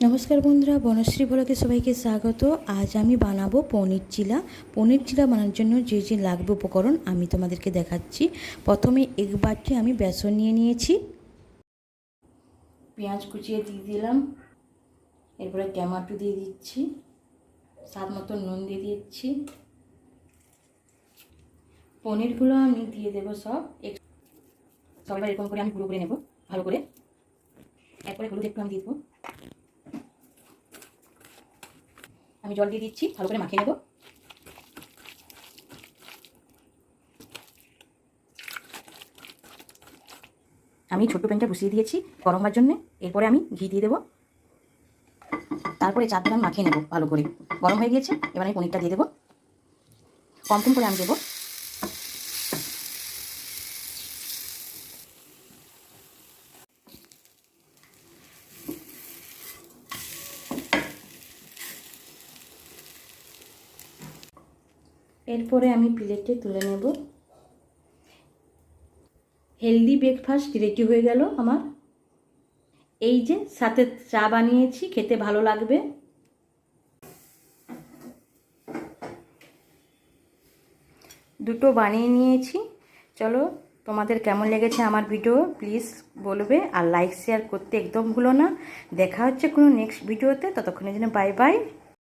নমস্কার বন্ধুরা, বনশ্রী ব্লগে সবাইকে স্বাগত। আজ আমি বানাবো পনির চিলা। পনির চিলা বানানোর জন্য যে যে লাগবে উপকরণ আমি তোমাদেরকে দেখাচ্ছি। প্রথমে এক বাটি আমি বেসন নিয়ে নিয়েছি, পেঁয়াজ কুচিয়ে দিয়ে দিলাম, এরপরে টমেটো দিয়ে দিচ্ছি, স্বাদ মতো নুন দিয়ে দিচ্ছি। পনিরগুলো আমি দিয়ে দেবো সবাই এরকম করে আমি গুঁড়ো করে নেব ভালো করে। এরপরে হলুদ একটু আমি দিয়ে দেবো, আমি জল দিয়ে দিচ্ছি, ভালো করে মাখিয়ে নেব। আমি ছোট্ট প্যানটা বসিয়ে দিয়েছি গরম হওয়ার জন্য। এরপরে আমি ঘি দিয়ে দেবো, তারপরে চার দিন আমি মাখিয়ে নেব ভালো করে। গরম হয়ে গিয়েছে, এবার আমি পনিরটা দিয়ে দেবো, কম কম করে আমি দেবো। এরপরে আমি প্লেটে তুলে নেব। হেলদি ব্রেকফাস্ট রেডি হয়ে গেল আমার। এই যে সাথে চা বানিয়েছি, খেতে ভালো লাগবে। দুটো বানিয়ে নিয়েছি। চলো, তোমাদের কেমন লেগেছে আমার ভিডিও প্লিজ বলবে, আর লাইক শেয়ার করতে একদম ভুলো না। দেখা হচ্ছে কোনো নেক্সট ভিডিওতে, ততক্ষণের জন্য বাই বাই।